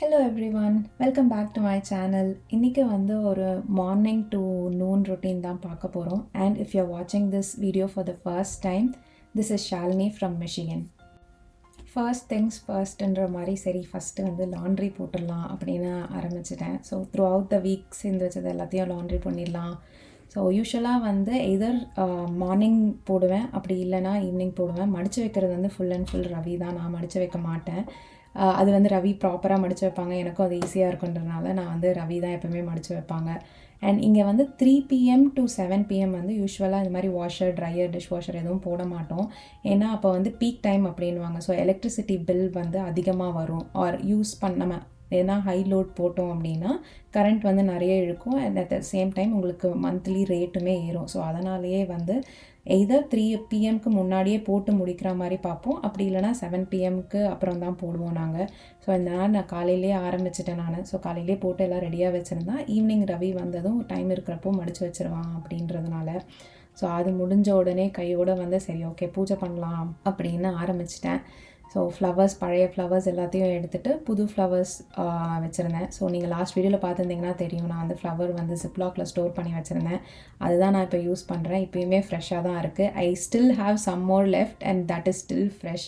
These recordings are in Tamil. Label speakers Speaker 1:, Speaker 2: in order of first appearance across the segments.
Speaker 1: Hello everyone, welcome back to my channel. இன்னைக்கு வந்து ஒரு morning to noon routine தான் பார்க்க போகிறோம். And if you're watching this video for the first time, this is Shalini from Michigan. First things firstன்ற மாதிரி சரி ஃபஸ்ட்டு வந்து லாண்ட்ரி போட்டுடலாம் அப்படின்னு ஆரம்பிச்சிட்டேன். So through out the week சேர்ந்து வச்சது எல்லாத்தையும் லாண்ட்ரி பண்ணிடலாம். ஸோ யூஸ்வலாக வந்து எதர் மார்னிங் போடுவேன், அப்படி இல்லைனா ஈவினிங் போடுவேன். மடித்து வைக்கிறது வந்து ஃபுல் அண்ட் ஃபுல் ரவி தான், நான் மடித்து வைக்க மாட்டேன். அது வந்து ரவி ப்ராப்பராக மடித்து வைப்பாங்க, எனக்கும் அது ஈஸியாக இருக்குன்றதுனால நான் வந்து ரவி தான் எப்போவுமே மடித்து வைப்பாங்க. அண்ட் இங்கே வந்து 3 PM to 7 PM வந்து யூஸ்வலாக இந்த மாதிரி வாஷர், ட்ரையர், டிஷ் வாஷர் எதுவும் போட மாட்டோம். ஏன்னா அப்போ வந்து பீக் டைம் அப்படின்வாங்க. ஸோ எலக்ட்ரிசிட்டி பில் வந்து அதிகமாக வரும். ஆர் யூஸ் பண்ண ஏன்னா ஹை லோட் போட்டோம் அப்படின்னா கரண்ட் வந்து நிறைய இழுக்கும். And at the same time உங்களுக்கு மந்த்லி ரேட்டுமே ஏறும். ஸோ அதனாலேயே வந்து எய்தர் 3 PMக்கு முன்னாடியே போட்டு முடிக்கிற மாதிரி பார்ப்போம், அப்படி இல்லைனா 7 PMக்கு அப்புறம் தான் போடுவோம் நாங்கள். ஸோ நான் காலையிலே ஆரம்பிச்சிட்டேன் நான். ஸோ காலையிலே போட்டு எல்லாம் ரெடியாக வச்சுருந்தா ஈவினிங் ரவி வந்ததும் டைம் இருக்கிறப்போ மடித்து வச்சுருவான் அப்படின்றதுனால. ஸோ அது முடிஞ்ச உடனே கையோடு வந்து சரி ஓகே பூஜை பண்ணலாம் அப்படின்னு ஆரம்பிச்சிட்டேன். ஸோ ஃப்ளவர்ஸ், பழைய ஃப்ளவர்ஸ் எல்லாத்தையும் எடுத்துகிட்டு புது ஃப்ளவர்ஸ் வச்சுருந்தேன். ஸோ நீங்கள் லாஸ்ட் வீடியோவில் பார்த்துருந்தீங்கன்னா தெரியும், நான் வந்து ஃப்ளவர் வந்து ஜிப்லாக்ல ஸ்டோர் பண்ணி வச்சுருந்தேன். அதுதான் நான் இப்போ யூஸ் பண்ணுறேன். இப்போயுமே ஃப்ரெஷ்ஷாக தான் இருக்குது. I still have some more left and that is still fresh.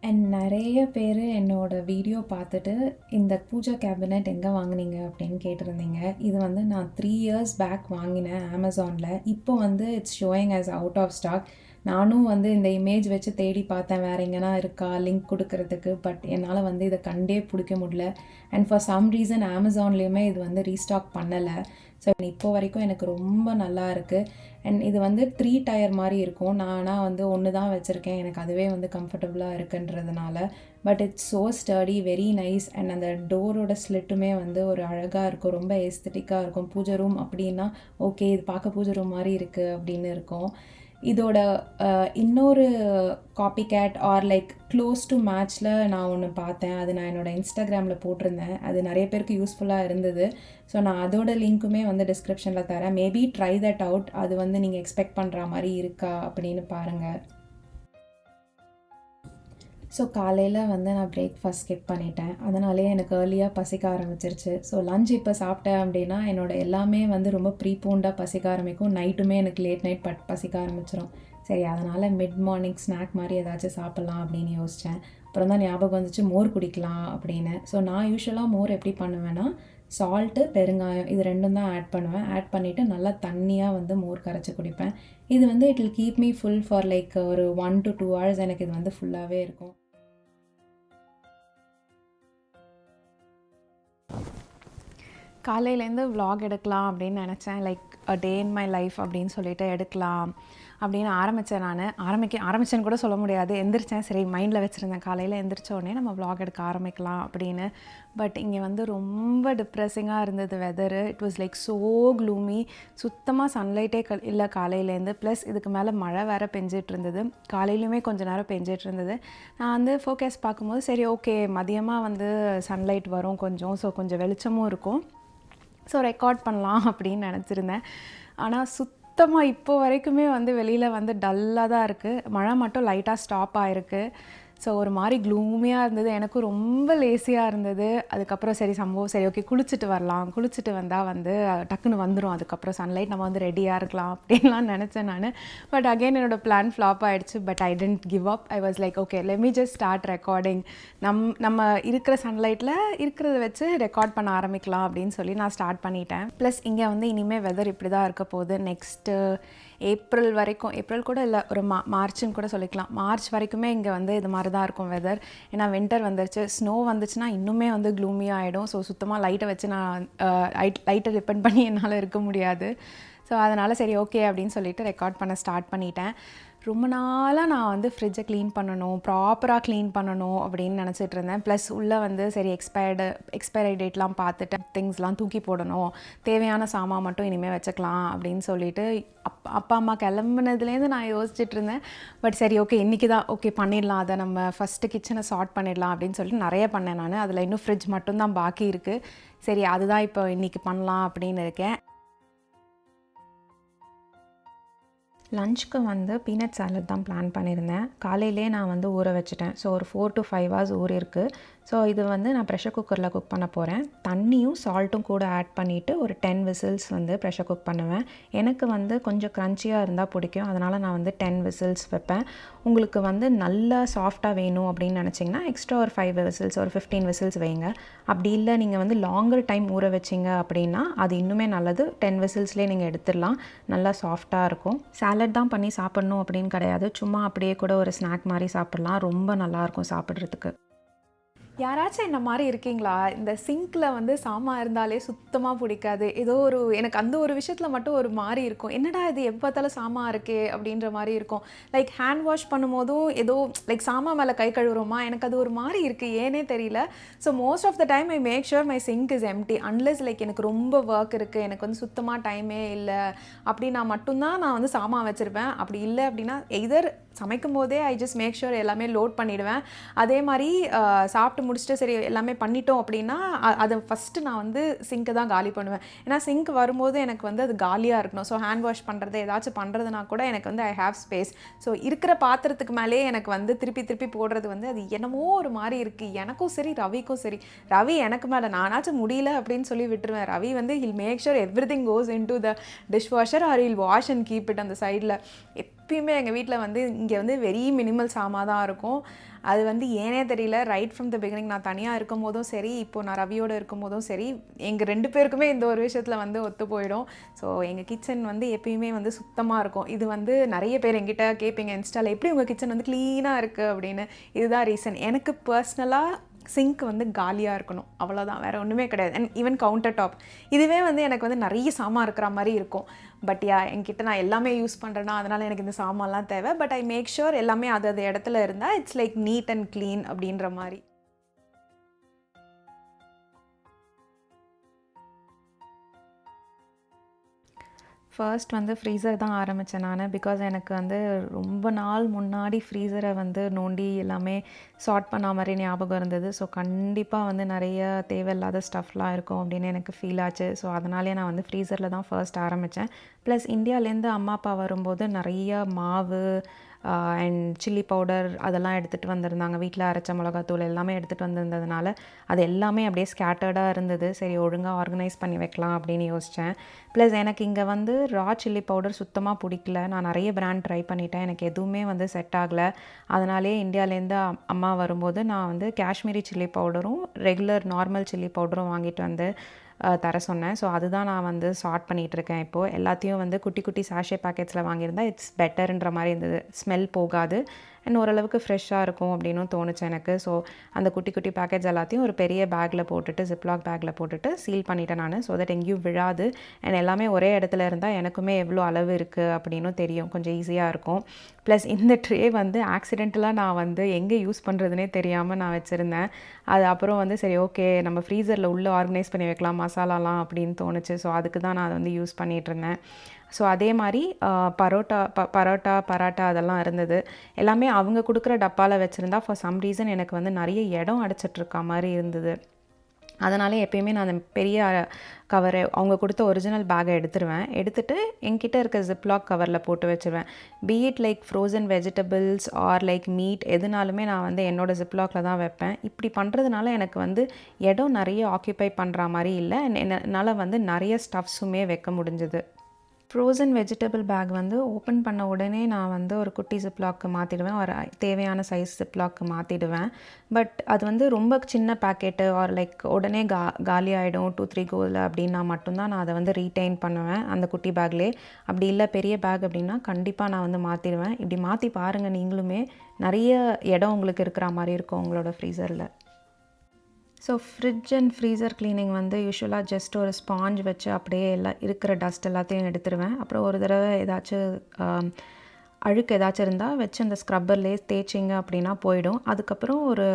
Speaker 1: And நிறைய பேர் என்னோடய வீடியோ பார்த்துட்டு இந்த பூஜா கேபினெட் எங்கே வாங்கினீங்க அப்படின்னு கேட்டிருந்தீங்க. இது வந்து நான் 3 years பேக் வாங்கினேன் அமேசானில். இப்போ வந்து it's showing as out of stock. நானும் வந்து இந்த இமேஜ் வச்சு தேடி பார்த்தேன் வேறு எங்கன்னா இருக்கா லிங்க் கொடுக்கறதுக்கு. பட் என்னால் வந்து இதை கண்டே பிடிக்க முடியல. அண்ட் ஃபார் சம் ரீசன் அமேசான்லேயுமே இது வந்து ரீஸ்டாக் பண்ணலை. ஸோ இப்போ வரைக்கும் எனக்கு ரொம்ப நல்லா இருக்குது. அண்ட் இது வந்து 3 டயர் மாதிரி இருக்கும். நானாக வந்து ஒன்று தான் வச்சுருக்கேன், எனக்கு அதுவே வந்து கம்ஃபர்டபுளாக இருக்குன்றதுனால. But it's so sturdy, very nice. And அந்த டோரோட ஸ்லிட்டுமே வந்து ஒரு அழகாக இருக்கும், ரொம்ப எஸ்தட்டிக்காக இருக்கும். பூஜை ரூம் அப்படின்னா ஓகே இது பார்க்க பூஜை ரூம் மாதிரி இருக்குது அப்படின்னு இருக்கும். இதோட இன்னொரு copy cat or like close to மேட்ச்சில் நான் ஒன்று பார்த்தேன். அது நான் என்னோடய இன்ஸ்டாகிராமில் போட்டிருந்தேன். அது நிறைய பேருக்கு யூஸ்ஃபுல்லாக இருந்தது. ஸோ நான் அதோட லிங்க்குமே வந்து டிஸ்கிரிப்ஷனில் தரேன். Maybe try that out. அது வந்து நீங்கள் எக்ஸ்பெக்ட் பண்ணுற மாதிரி இருக்கா அப்படின்னு பாருங்கள். ஸோ காலையில் வந்து நான் பிரேக்ஃபாஸ்ட் ஸ்கிப் பண்ணிட்டேன். அதனாலே எனக்கு ஏர்லியாக பசிக்க ஆரம்பிச்சிருச்சு. ஸோ லஞ்ச் இப்போ சாப்பிட்டேன் அப்படின்னா என்னோடய எல்லாமே வந்து ரொம்ப ப்ரீபோண்டாக பசிக்க ஆரம்பிக்கும். நைட்டுமே எனக்கு லேட் நைட் பசிக்க ஆரம்பிச்சிடும். சரி அதனால் மிட் மார்னிங் ஸ்நாக் மாதிரி ஏதாச்சும் சாப்பிட்லாம் அப்படின்னு யோசித்தேன். அப்புறம் தான் ஞாபகம் வந்துச்சு மோர் குடிக்கலாம் அப்படின்னு. ஸோ நான் யூஸ்வலாக மோர் எப்படி பண்ணுவேன்னா சால்ட்டு, பெருங்காயம் இது ரெண்டும் தான் ஆட் பண்ணுவேன். ஆட் பண்ணிவிட்டு நல்லா தண்ணியாக வந்து மோர் கரைச்சி குடிப்பேன். இது வந்து it will keep me full for like ஒரு 1 to 2 hours எனக்கு இது வந்து ஃபுல்லாகவே இருக்கும். காலையிலேருந்து vlog எடுக்கலாம் அப்படின்னு நினச்சேன். Like a day in my life அப்படின்னு சொல்லிட்டு எடுக்கலாம் அப்படின்னு ஆரம்பித்தேன். நான் ஆரம்பித்தேன்னு கூட சொல்ல முடியாது. எந்திரிச்சேன், சரி மைண்டில் வச்சுருந்தேன் காலையில் எந்திரிச்ச உடனே நம்ம vlog எடுக்க ஆரம்பிக்கலாம் அப்படின்னு. பட் இங்கே வந்து ரொம்ப டிப்ரெஸிங்காக இருந்தது weather. It was like so gloomy. சுத்தமாக சன்லைட்டே இல்லை காலையிலேருந்து. ப்ளஸ் இதுக்கு மேலே மழை வேறு பெஞ்சிட்டு இருந்தது. காலையிலுமே கொஞ்சம் நேரம் பெஞ்சிட்டு இருந்தது. நான் வந்து ஃபோக்கஸ் பார்க்கும்போது சரி ஓகே மதியமாக வந்து சன்லைட் வரும் கொஞ்சம், ஸோ கொஞ்சம் வெளிச்சமும் இருக்கும், ஸோ ரெக்கார்ட் பண்ணலாம் அப்படின்னு நினச்சிருந்தேன். ஆனால் சுத்தமாக இப்போ வரைக்குமே வந்து வெளியில் வந்து டல்லாக தான் இருக்குது. மழை மட்டும் லைட்டாக ஸ்டாப் ஆகிருக்கு. ஸோ ஒரு மாதிரி க்ளூமியாக இருந்தது. எனக்கும் ரொம்ப லேசியாக இருந்தது. அதுக்கப்புறம் சரி சரி ஓகே குளிச்சுட்டு வரலாம், குளிச்சுட்டு வந்தால் வந்து டக்குன்னு வந்துடும், அதுக்கப்புறம் சன்லைட் நம்ம வந்து ரெடியாக இருக்கலாம் அப்படின்லாம் நினச்சேன் நான். பட் அகெயின் என்னோடய பிளான் ஃப்ளாப் ஆகிடுச்சு. But I didn't give up. I was like okay let me just start recording. நம்ம இருக்கிற சன்லைட்டில் இருக்கிறத வச்சு ரெக்கார்ட் பண்ண ஆரம்பிக்கலாம் அப்படின்னு சொல்லி நான் ஸ்டார்ட் பண்ணிட்டேன். ப்ளஸ் இங்கே வந்து இனிமேல் வெதர் இப்படி தான் இருக்க போகுது. நெக்ஸ்ட்டு ஏப்ரல் வரைக்கும், ஏப்ரல் கூட இல்லை ஒரு மார்ச்சுன்னு கூட சொல்லிக்கலாம், மார்ச் வரைக்குமே இங்கே வந்து இது மாதிரி தான் இருக்கும் வெதர். ஏன்னா வின்டர் வந்துருச்சு. ஸ்னோ வந்துச்சுன்னா இன்னுமே வந்து க்ளூமியாக ஆகிடும். ஸோ சுத்தமாக லைட்டை வச்சு நான் லைட்டை டிபெண்ட் பண்ணி என்னால் இருக்க முடியாது. ஸோ அதனால் சரி ஓகே அப்படின்னு சொல்லிட்டு ரெக்கார்ட் பண்ண ஸ்டார்ட் பண்ணிட்டேன். ரொம்ப நாளாக நான் வந்து ஃப்ரிட்ஜை க்ளீன் பண்ணணும், ப்ராப்பராக க்ளீன் பண்ணணும் அப்படின்னு நினச்சிட்டு இருந்தேன். ப்ளஸ் உள்ளே வந்து சரி எக்ஸ்பைரி டேட்லாம் பார்த்துட்டு திங்ஸ்லாம் தூக்கி போடணும், தேவையான சாமான் மட்டும் இனிமேல் வச்சுக்கலாம் அப்படின்னு சொல்லிட்டு அப்பா அம்மா கிளம்புனதுலேருந்து நான் யோசிச்சுட்டு இருந்தேன். பட் சரி ஓகே இன்றைக்கி தான் ஓகே பண்ணிடலாம், அதை நம்ம ஃபஸ்ட்டு கிச்சனை சார்ட் பண்ணிடலாம் அப்படின்னு சொல்லிட்டு நிறைய பண்ணேன் நான். அதில் இன்னும் ஃப்ரிட்ஜ் மட்டும்தான் பாக்கி இருக்குது. சரி அதுதான் இப்போ இன்றைக்கி பண்ணலாம் அப்படின்னு இருக்கேன். லஞ்சுக்கு வந்து பீனட் சாலட் தான் பிளான் பண்ணியிருந்தேன். காலையிலே நான் வந்து ஊற வச்சுட்டேன். ஸோ ஒரு 4 to 5 hours ஊறிருக்கு. ஸோ இது வந்து நான் ப்ரெஷர் குக்கரில் குக் பண்ண போகிறேன். தண்ணியும் சால்ட்டும் கூட ஆட் பண்ணிவிட்டு ஒரு 10 விசில்ஸ் வந்து ப்ரெஷர் குக் பண்ணுவேன். எனக்கு வந்து கொஞ்சம் க்ரன்ச்சியாக இருந்தால் பிடிக்கும், அதனால் நான் வந்து 10 விசில்ஸ் வைப்பேன். உங்களுக்கு வந்து நல்லா சாஃப்டாக வேணும் அப்படின்னு நினச்சிங்கன்னா எக்ஸ்ட்ரா ஒரு 5 விசில்ஸ் ஒரு 15 விசில்ஸ் வைங்க. அப்படி இல்லை நீங்கள் வந்து லாங்கர் டைம் ஊற வச்சிங்க அப்படின்னா அது இன்னுமே நல்லது. 10 விசில்ஸ்லேயே நீங்கள் எடுத்துடலாம், நல்லா சாஃப்டாக இருக்கும். சாலட் தான் பண்ணி சாப்பிட்ணும் அப்படின்னு கிடையாது, சும்மா அப்படியே கூட ஒரு ஸ்நாக் மாதிரி சாப்பிட்லாம், ரொம்ப நல்லாயிருக்கும் சாப்பிட்றதுக்கு.
Speaker 2: யாராச்சும் என்ன மாதிரி இருக்கீங்களா? இந்த சிங்க்கில் வந்து சாமான் இருந்தாலே சுத்தமாக பிடிக்காது. ஏதோ எனக்கு அந்த ஒரு விஷயத்தில் மட்டும் ஒரு மாதிரி இருக்கும். என்னடா இது எப்போ பார்த்தாலும் சாமான் இருக்கே அப்படின்ற மாதிரி இருக்கும். லைக் ஹேண்ட் வாஷ் பண்ணும்போதும் ஏதோ லைக் சாமான் மேலே கை கழுவுறோமா, எனக்கு அது ஒரு மாதிரி இருக்குது, ஏனே தெரியல. So most of the time I make sure my sink is empty unless like எனக்கு ரொம்ப ஒர்க் இருக்குது, எனக்கு வந்து சுத்தமாக டைமே இல்லை அப்படின்னா மட்டும்தான் நான் வந்து சாமான் வச்சுருப்பேன். அப்படி இல்லை அப்படின்னா எதர் சமைக்கும் போதே ஐ ஜஸ்ட் மேக் ஷுர் எல்லாமே லோட் பண்ணிவிடுவேன். அதே மாதிரி சாப்பிட்டு முடிச்சுட்டு சரி எல்லாமே பண்ணிட்டோம் அப்படின்னா அதை ஃபஸ்ட்டு நான் வந்து சிங்க்கை தான் காலி பண்ணுவேன். ஏன்னா சிங்க் வரும்போது எனக்கு வந்து அது காலியாக இருக்கணும். ஸோ ஹேண்ட் வாஷ் பண்ணுறது ஏதாச்சும் பண்ணுறதுனா கூட எனக்கு வந்து ஐ ஹேவ் ஸ்பேஸ். ஸோ இருக்கிற பாத்திரத்துக்கு மேலே எனக்கு வந்து திருப்பி போடுறது வந்து அது என்னமோ ஒரு மாதிரி இருக்குது. எனக்கும் சரி ரவிக்கும் சரி. ரவி எனக்கு மேலே நானாச்சும் முடியல அப்படின்னு சொல்லி விட்டுருவேன். ரவி வந்து he'll make sure everything goes into the dishwasher or he'll wash and keep it அந்த சைடில். எப்பயுமே எங்கள் வீட்டில் வந்து இங்கே வந்து வெரி மினிமல் சாமா தான் இருக்கும். அது வந்து ஏனே தெரியல, ரைட் ஃப்ரம் த பிகினிங் நான் தனியாக இருக்கும் போதும் சரி, இப்போது நான் ரவியோடு இருக்கும் போதும் சரி, எங்கள் 2 பேருக்குமே இந்த ஒரு விஷயத்தில் வந்து ஒத்து போயிடும். ஸோ எங்கள் கிச்சன் வந்து எப்பயுமே வந்து சுத்தமாக இருக்கும். இது வந்து நிறைய பேர் எங்கிட்ட கேட்பீங்க இன்ஸ்டாவில், எப்படி உங்கள் கிச்சன் வந்து க்ளீனாக இருக்குது அப்படின்னு. இதுதான் ரீசன். எனக்கு பர்சனலாக சிங்க் வந்து காலியாக இருக்கணும், அவ்வளோதான், வேறு ஒன்றுமே கிடையாது. அண்ட் ஈவன் கவுண்டர் டாப் இதுவே வந்து எனக்கு வந்து நிறைய சாமான் இருக்கிற மாதிரி இருக்கும். பட் என்கிட்ட நான் எல்லாமே யூஸ் பண்ணுறேன்னா அதனால் எனக்கு இந்த சாமான்லாம் தேவை. பட் ஐ மேக் ஷுர் எல்லாமே அது இடத்துல இருந்தால் it's like neat and clean அப்படின்ற மாதிரி.
Speaker 1: ஃபர்ஸ்ட் வந்து ஃப்ரீசர் தான் ஆரம்பித்தேன் நான். பிகாஸ் எனக்கு வந்து ரொம்ப நாள் முன்னாடி ஃப்ரீசரை வந்து நோண்டி எல்லாமே சார்ட் பண்ண மாதிரி ஞாபகம் இருந்தது. ஸோ கண்டிப்பாக வந்து நிறைய தேவையில்லாத ஸ்டஃப்லாம் இருக்கும் அப்படின்னு எனக்கு ஃபீல் ஆச்சு. ஸோ அதனாலே நான் வந்து ஃப்ரீசரில் தான் ஃபர்ஸ்ட் ஆரம்பித்தேன். ப்ளஸ் இந்தியாவிலேருந்து அம்மா அப்பா வரும்போது நிறைய மாவு அண்ட் சில்லி பவுடர் அதெல்லாம் எடுத்துகிட்டு வந்திருந்தாங்க. வீட்டில் அரைச்ச மிளகாத்தூள் எல்லாமே எடுத்துகிட்டு வந்திருந்ததுனால அது எல்லாமே அப்படியே ஸ்கேட்டர்டாக இருந்தது. சரி ஒழுங்காக ஆர்கனைஸ் பண்ணி வைக்கலாம் அப்படின்னு யோசித்தேன். ப்ளஸ் எனக்கு இங்கே வந்து ரா சில்லி பவுடர் சுத்தமாக பிடிக்கல. நான் நிறைய பிராண்ட் ட்ரை பண்ணிட்டேன், எனக்கு எதுவுமே வந்து செட் ஆகலை. அதனாலே இந்தியாவிலேருந்து அம்மா வரும்போது நான் வந்து காஷ்மீரி சில்லி பவுடரும் ரெகுலர் நார்மல் சில்லி பவுடரும் வாங்கிட்டு வந்து தர சொன்னேன். ஸோ அதுதான் நான் வந்து சார்ட் பண்ணிகிட்ருக்கேன் இப்போது. எல்லாத்தையும் வந்து குட்டி குட்டி சாஷே பேக்கெட்ஸில் வாங்கியிருந்தா இட்ஸ் பெட்டர்ன்ற மாதிரி இருந்தது. ஸ்மெல் போகாது அண்ட் ஓரளவுக்கு ஃப்ரெஷ்ஷாக இருக்கும் அப்படின்னும் தோணுச்சு எனக்கு. ஸோ அந்த குட்டி குட்டி பேக்கெட்ஸ் எல்லாத்தையும் ஒரு பெரிய பேக்கில் போட்டுட்டு ஜிப்லாக் பேக்கில் போட்டுட்டு சீல் பண்ணிட்டேன் நான். ஸோ தட் எங்கேயும் விழாது அண்ட் எல்லாமே ஒரே இடத்துல இருந்தால் எனக்குமே எவ்வளோ அளவு இருக்குது அப்படின்னும் தெரியும், கொஞ்சம் ஈஸியாக இருக்கும். ப்ளஸ் இந்த ட்ரே வந்து ஆக்சிடென்டலாக நான் வந்து எங்கே யூஸ் பண்ணுறதுனே தெரியாமல் நான் வச்சுருந்தேன். அது அப்புறம் வந்து சரி ஓகே நம்ம ஃப்ரீசரில் உள்ளே ஆர்கனைஸ் பண்ணி வைக்கலாம் மசாலாலாம் அப்படின்னு தோணுச்சு. ஸோ அதுக்கு தான் நான் அதை வந்து யூஸ் பண்ணிகிட்ருந்தேன். ஸோ அதே மாதிரி பரோட்டா அதெல்லாம் இருந்தது. எல்லாமே அவங்க கொடுக்குற டப்பாவில் வச்சுருந்தா ஃபார் சம் ரீசன் எனக்கு வந்து நிறைய இடம் அடைச்சிட்ருக்க மாதிரி இருந்தது. அதனால எப்பயுமே நான் அந்த பெரிய கவரை அவங்க கொடுத்த ஒரிஜினல் பேக்கை எடுத்துகிட்டு என்கிட்ட இருக்க ஜிப்லாக் கவரில் போட்டு வச்சுருவேன். But like frozen vegetables or like meat எதுனாலுமே நான் வந்து என்னோடய ஜிப்லாக்கில் தான் வைப்பேன். இப்படி பண்ணுறதுனால எனக்கு வந்து இடம் நிறைய ஆக்கியூபை பண்ணுற மாதிரி இல்லை, என்னால் வந்து நிறைய ஸ்டஃப்ஸுமே வைக்க முடிஞ்சுது. ஃப்ரோசன் வெஜிடபிள் பேக் வந்து ஓப்பன் பண்ண உடனே நான் வந்து ஒரு குட்டி ஜிப்லாக்கு மாற்றிடுவேன், ஒரு தேவையான சைஸ் ஜிப்லாக்கு மாற்றிடுவேன். பட் அது வந்து ரொம்ப சின்ன பேக்கெட்டு ஆர் லைக் உடனே காலி ஆகிடும் 2-3 கோவில் அப்படின்னா மட்டும்தான் நான் அதை வந்து ரீட்டைன் பண்ணுவேன் அந்த குட்டி பேக்லேயே. அப்படி இல்லை பெரிய பேக் அப்படின்னா கண்டிப்பாக நான் வந்து மாற்றிடுவேன். இப்படி மாற்றி பாருங்கள் நீங்களுமே, நிறைய இடம் உங்களுக்கு இருக்கிற மாதிரி இருக்கும் உங்களோட ஃப்ரீசரில். So fridge and freezer cleaning வந்து யூஸ்வலாக ஜஸ்ட் ஒரு ஸ்பாஞ்ச் வச்சு அப்படியே எல்லாம் இருக்கிற டஸ்ட் எல்லாத்தையும் எடுத்துருவேன். அப்புறம் ஒரு தடவை ஏதாச்சும் அழுக்கு ஏதாச்சும் இருந்தால் வச்சு அந்த ஸ்க்ரப்பர்லேயே தேய்ச்சிங்க அப்படின்னா போயிடும். அதுக்கப்புறம் ஒரு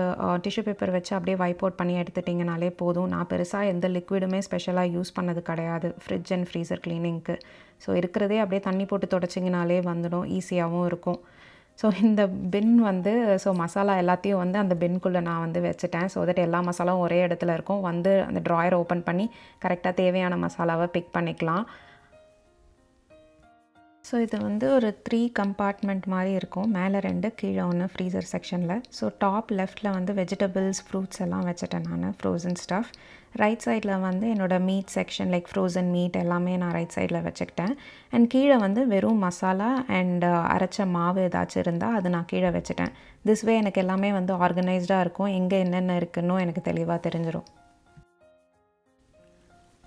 Speaker 1: டிஷ்யூ பேப்பர் வச்சு அப்படியே வைப் அவுட் பண்ணி எடுத்துட்டிங்கனாலே போதும். நான் பெருசாக எந்த லிக்விடுமே ஸ்பெஷலாக யூஸ் பண்ணது கிடையாது ஃப்ரிட்ஜ் அண்ட் ஃப்ரீசர் க்ளீனிங்க்கு. ஸோ இருக்கிறதே அப்படியே தண்ணி போட்டு தொடச்சிங்கனாலே வந்துடும், ஈஸியாகவும் இருக்கும். ஸோ இந்த பின் வந்து மசாலா எல்லாத்தையும் வந்து அந்த பின்குள்ளே நான் வந்து வச்சுட்டேன். ஸோ தட் எல்லா மசாலாவும் ஒரே இடத்துல இருக்கும். வந்து அந்த ட்ராயரை ஓப்பன் பண்ணி கரெக்டாக தேவையான மசாலாவை பிக் பண்ணிக்கலாம். ஸோ இது வந்து ஒரு 3 கம்பார்ட்மெண்ட் மாதிரி இருக்கும். மேலே 2 கீழே 1 ஃப்ரீசர் செக்ஷனில். ஸோ டாப் லெஃப்ட்டில் வந்து வெஜிடபிள்ஸ், ஃப்ரூட்ஸ் எல்லாம் வச்சுட்டேன் நான், ஃப்ரோசன் ஸ்டஃப். ரைட் சைடில் வந்து என்னோடய meet section, like frozen meet எல்லாமே நான் ரைட் சைடில் வச்சுக்கிட்டேன். அண்ட் கீழே வந்து வெறும் மசாலா அண்ட் அரைச்ச மாவு ஏதாச்சும் இருந்தால் அது நான் கீழே வச்சுட்டேன். திஸ் வே எனக்கு எல்லாமே வந்து ஆர்கனைஸ்டாக இருக்கும், எங்கே என்னென்ன இருக்குன்னு எனக்கு தெளிவாக தெரிஞ்சிடும்.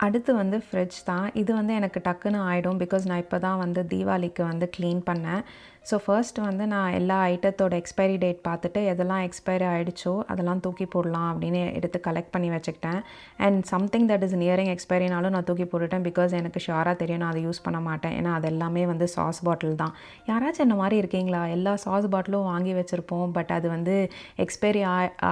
Speaker 1: அடுத்து வந்து ஃப்ரிட்ஜ் தான். இது வந்து எனக்கு டக்குன்னு ஆகிடும், பிகாஸ் நான் இப்போ தான் வந்து தீபாவளிக்கு வந்து க்ளீன் பண்ணேன். ஸோ ஃபர்ஸ்ட் வந்து நான் எல்லா ஐட்டத்தோட எக்ஸ்பைரி டேட் பார்த்துட்டு எதெல்லாம் எக்ஸ்பைரி ஆகிடுச்சோ அதெல்லாம் தூக்கி போடலாம் அப்படின்னு எடுத்து கலெக்ட் பண்ணி வச்சுக்கிட்டேன். And something that is nearing எக்ஸ்பைரினாலும் நான் தூக்கி போட்டுட்டேன், பிகாஸ் எனக்கு ஷுவராக தெரியும் நான் அதை யூஸ் பண்ண மாட்டேன். ஏன்னா அது எல்லாமே வந்து சாஸ் பாட்டில் தான். யாராச்சும் என்ன மாதிரி இருக்கீங்களா? எல்லா சாஸ் பாட்டிலும் வாங்கி வச்சுருப்போம், பட் அது வந்து எக்ஸ்பைரி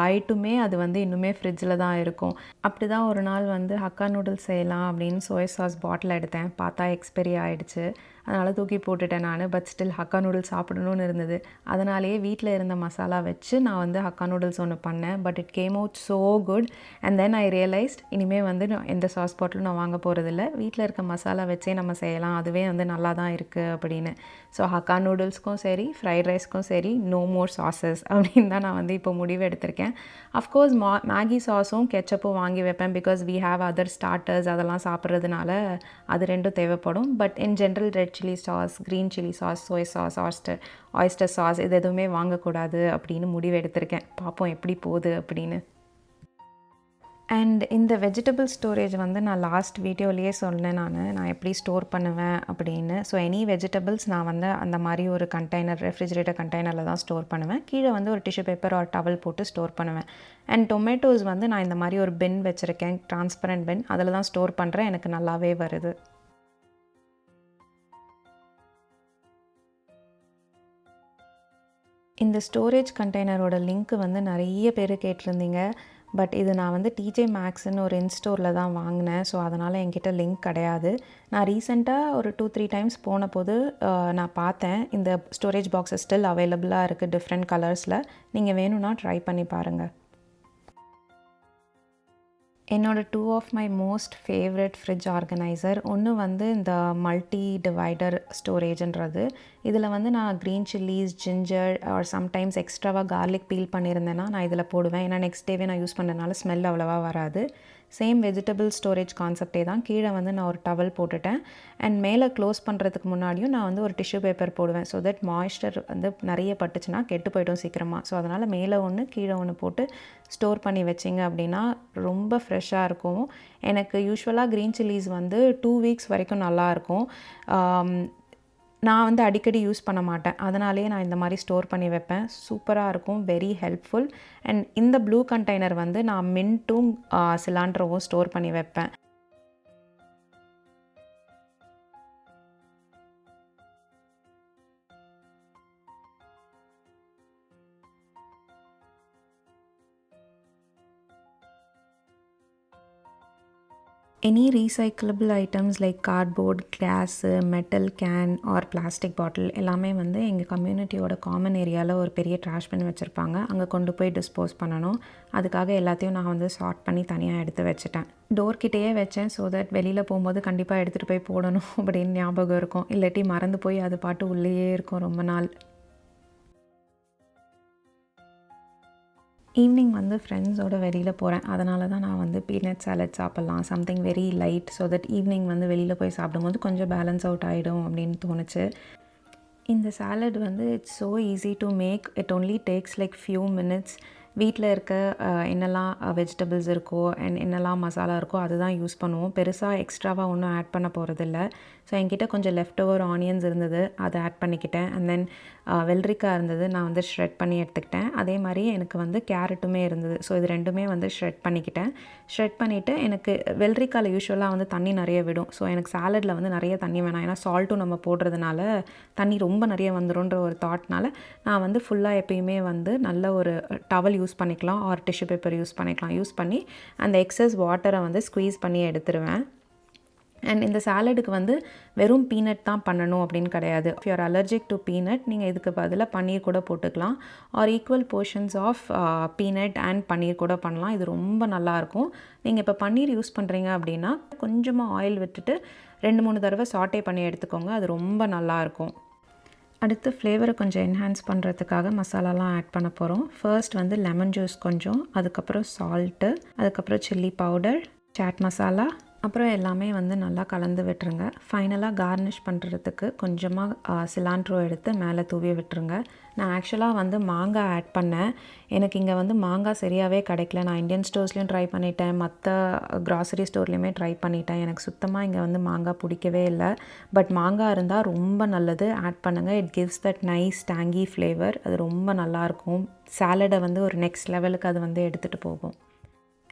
Speaker 1: ஆகிட்டுமே அது வந்து இன்னுமே ஃப்ரிட்ஜில் தான் இருக்கும். அப்படி தான் ஒரு நாள் வந்து ஹக்கா நூடுல்ஸ் செய்யலாம் அப்படின்னு சோயா சாஸ் பாட்டில் எடுத்தேன், பார்த்தா எக்ஸ்பைரி ஆகிடுச்சு. அதனால் தூக்கி போட்டுட்டேன் நான். பட் ஸ்டில் ஹக்கா நூடுல்ஸ் சாப்பிடணும்னு இருந்தது. அதனாலேயே வீட்டில் இருந்த மசாலா வச்சு நான் வந்து ஹக்கா நூடுல்ஸ் ஒன்று பண்ணேன். But it came out so good. And then I realized இனிமேல் வந்து எந்த சாஸ் பாட்டிலும் நான் வாங்க போகிறதில்ல, வீட்டில் இருக்க மசாலா வச்சே நம்ம செய்யலாம், அதுவே வந்து நல்லா தான் இருக்குது அப்படின்னு. ஸோ ஹக்கா நூடுல்ஸ்க்கும் சரி, ஃப்ரைட் ரைஸ்க்கும் சரி, நோ மோர் சாஸஸ் அப்படின்னு தான் நான் வந்து இப்போ முடிவு எடுத்திருக்கேன். அஃப்கோர்ஸ் மேகி சாஸும் கெச்சப்பும் வாங்கி வைப்பேன், because we have other starters, அதெல்லாம் சாப்பிட்றதுனால அது ரெண்டும் தேவைப்படும். But in general red chilli sauce, green chilli sauce, soya sauce, oyster sauce இது எதுவுமே வாங்கக்கூடாது அப்படின்னு முடிவு எடுத்திருக்கேன். பார்ப்போம் எப்படி போகுது அப்படின்னு. அண்ட் இந்த வெஜிடபிள் ஸ்டோரேஜ் வந்து நான் லாஸ்ட் வீடியோலேயே சொன்னேன் நான் எப்படி ஸ்டோர் பண்ணுவேன் அப்படின்னு. ஸோ எனி வெஜிடபிள்ஸ் நான் வந்து அந்த மாதிரி ஒரு கண்டெய்னர், ரெஃப்ரிஜரேட்டர் கண்டெய்னரில் தான் ஸ்டோர் பண்ணுவேன். கீழே வந்து ஒரு டிஷ்யூ பேப்பர் ஒரு டவல் போட்டு ஸ்டோர் பண்ணுவேன். அண்ட் டொமேட்டோஸ் வந்து நான் இந்த மாதிரி ஒரு பின் வச்சுருக்கேன், டிரான்ஸ்பரண்ட் பின், அதில் தான் ஸ்டோர் பண்ணுறேன். எனக்கு நல்லாவே வருது. இந்த ஸ்டோரேஜ் கண்டெய்னரோட லிங்க் வந்து நிறைய பேர் கேட்டிருந்தீங்க. பட் இது நான் வந்து டிஜே மேக்ஸ்ன்னு ஒரு இன்ஸ்டோரில் தான் வாங்கினேன். ஸோ அதனால் என்கிட்ட லிங்க் கிடையாது. நான் ரீசெண்டாக ஒரு 2-3 டைம்ஸ் போன போது நான் பார்த்தேன், இந்த ஸ்டோரேஜ் பாக்ஸஸ் ஸ்டில் அவைலபிளாக இருக்குது டிஃப்ரெண்ட் கலர்ஸில். நீங்கள் வேணும்னா ட்ரை பண்ணி பாருங்கள். என்னோட 2 of my most favourite fridge organiser. ஒன்று வந்து இந்த மல்டி டிவைடர் ஸ்டோரேஜ்ன்றது. இதில் வந்து நான் green chillies, ginger or sometimes எக்ஸ்ட்ராவாக கார்லிக் பீல் பண்ணியிருந்தேன்னா நான் இதில் போடுவேன். ஏன்னா நெக்ஸ்ட் டேவே நான் யூஸ் பண்ணுறதுனால ஸ்மெல் அவ்வளோவா வராது. சேம் வெஜிடபிள் ஸ்டோரேஜ் கான்செப்டே தான். கீழே வந்து நான் ஒரு டவல் போட்டுட்டேன். அண்ட் மேலே க்ளோஸ் பண்ணுறதுக்கு முன்னாடியும் நான் வந்து ஒரு டிஷ்யூ பேப்பர் போடுவேன். ஸோ தட் மாய்ஸ்சர் வந்து நிறைய பட்டுச்சுன்னா கெட்டு போய்டும் சீக்கிரமாக. ஸோ அதனால் மேலே ஒன்று கீழே ஒன்று போட்டு ஸ்டோர் பண்ணி வச்சிங்க அப்படின்னா ரொம்ப ஃப்ரெஷ்ஷாக இருக்கும். எனக்கு யூஸ்வலாக க்ரீன் சில்லிஸ் வந்து 2 வீக்ஸ் வரைக்கும் நல்லாயிருக்கும். நான் வந்து அடிக்கடி யூஸ் பண்ண மாட்டேன், அதனாலேயே நான் இந்த மாதிரி ஸ்டோர் பண்ணி வைப்பேன். சூப்பராக இருக்கும், வெரி ஹெல்ப்ஃபுல். அண்ட் இந்த ப்ளூ கண்டெய்னர் வந்து நான் மின்ட்டும் சிலாண்டரும் ஸ்டோர் பண்ணி வைப்பேன். Any recyclable items like cardboard, glass, metal can or plastic bottle எல்லாமே வந்து எங்கள் கம்யூனிட்டியோட காமன் ஏரியாவில் ஒரு பெரிய ட்ராஷ் பண்ணி வச்சுருப்பாங்க. அங்கே கொண்டு போய் டிஸ்போஸ் பண்ணணும். அதுக்காக எல்லாத்தையும் நான் வந்து சார்ட் பண்ணி தனியாக எடுத்து வச்சுட்டேன். டோர்கிட்டேயே வச்சேன், ஸோ தட் வெளியில் போகும்போது கண்டிப்பாக எடுத்துகிட்டு போய் போடணும் அப்படின்னு ஞாபகம் இருக்கும். இல்லாட்டி மறந்து போய் அது பாட்டு உள்ளேயே இருக்கும் ரொம்ப நாள். ஈவினிங் வந்து ஃப்ரெண்ட்ஸோடு வெளியில் போகிறேன், அதனால தான் நான் வந்து பீனட் சாலட் சாப்பிட்லாம், something very light, so that evening வந்து வெளியில் போய் சாப்பிடும்போது கொஞ்சம் பேலன்ஸ் அவுட் ஆகிடும் அப்படின்னு தோணுச்சு. இந்த சாலட் வந்து it's so easy to make. It only takes like few minutes. வீட்டில் இருக்க என்னெல்லாம் வெஜிடபிள்ஸ் இருக்கோ அண்ட் என்னெல்லாம் மசாலா இருக்கோ அதுதான் யூஸ் பண்ணுவோம். பெருசாக எக்ஸ்ட்ராவாக ஒன்றும் ஆட் பண்ண போகிறதில்ல. ஸோ என்கிட்ட கொஞ்சம் லெஃப்ட் ஓவர் ஆனியன்ஸ் இருந்தது, அதை ஆட் பண்ணிக்கிட்டேன். அண்ட் தென் வெள்ளரிக்காய் இருந்தது, நான் வந்து ஷ்ரெட் பண்ணி எடுத்துக்கிட்டேன். அதே மாதிரி எனக்கு வந்து கேரட்டுமே இருந்தது. ஸோ இது ரெண்டுமே வந்து ஷ்ரெட் பண்ணிக்கிட்டேன். ஷ்ரெட் பண்ணிவிட்டு எனக்கு வெள்ளரிக்காயில் யூஸ்வலாக வந்து தண்ணி நிறைய விடும். ஸோ எனக்கு சாலடில் வந்து நிறைய தண்ணி வேணாம், ஏன்னா சால்ட்டும் நம்ம போடுறதுனால தண்ணி ரொம்ப நிறைய வந்துடும்ன்ற ஒரு தாட்னால நான் வந்து ஃபுல்லாக எப்பயுமே வந்து நல்ல ஒரு டவல் யூஸ் பண்ணிக்கலாம் ஆர் டிஷ்யூ பேப்பர் யூஸ் பண்ணிக்கலாம். யூஸ் பண்ணி அந்த எக்ஸஸ் வாட்டரை வந்து ஸ்குவீஸ் பண்ணி எடுத்துருவேன். அண்ட் இந்த சாலடுக்கு வந்து வெறும் பீனட் தான் பண்ணணும் அப்படின்னு கிடையாது. If you're allergic to peanut நீங்கள் இதுக்கு பதிலாக பன்னீர் கூட போட்டுக்கலாம். Or equal portions of peanut and paneer கூட பண்ணலாம். இது ரொம்ப நல்லாயிருக்கும். நீங்கள் இப்போ பன்னீர் யூஸ் பண்ணுறீங்க அப்படின்னா கொஞ்சமாக ஆயில் விட்டுட்டு 2-3 தடவை சாட்டே பண்ணி எடுத்துக்கோங்க. அது ரொம்ப நல்லாயிருக்கும். அடுத்து ஃப்ளேவரை கொஞ்சம் என்ஹான்ஸ் பண்ணுறதுக்காக மசாலாலாம் ஆட் பண்ண போகிறோம். ஃபர்ஸ்ட் வந்து லெமன் ஜூஸ் கொஞ்சம், அதுக்கப்புறம் சால்ட்டு, அதுக்கப்புறம் சில்லி பவுடர், சாட் மசாலா, அப்புறம் எல்லாமே வந்து நல்லா கலந்து விட்டுருங்க. ஃபைனலாக கார்னிஷ் பண்ணுறதுக்கு கொஞ்சமாக சிலாண்ட்ரோ எடுத்து மேலே தூவி விட்டுருங்க. நான் ஆக்சுவலாக வந்து மாங்காய் ஆட் பண்ணேன். எனக்கு இங்கே வந்து மாங்காய் சரியாகவே கிடைக்கல. நான் இந்தியன் ஸ்டோர்ஸ்லேயும் ட்ரை பண்ணிட்டேன், மற்ற க்ராசரி ஸ்டோர்லேயுமே ட்ரை பண்ணிட்டேன். எனக்கு சுத்தமாக இங்கே வந்து மாங்காய் பிடிக்கவே இல்லை. பட் மாங்காய் இருந்தால் ரொம்ப நல்லது, ஆட் பண்ணுங்கள். It gives that nice tangy flavour. அது ரொம்ப நல்லாயிருக்கும். சாலடை வந்து ஒரு நெக்ஸ்ட் லெவலுக்கு அது வந்து எடுத்துகிட்டு போகும்.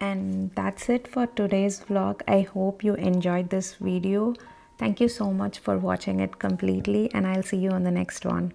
Speaker 1: And that's it for today's vlog. I hope you enjoyed this video. Thank you so much for watching it completely, and I'll see you on the next one.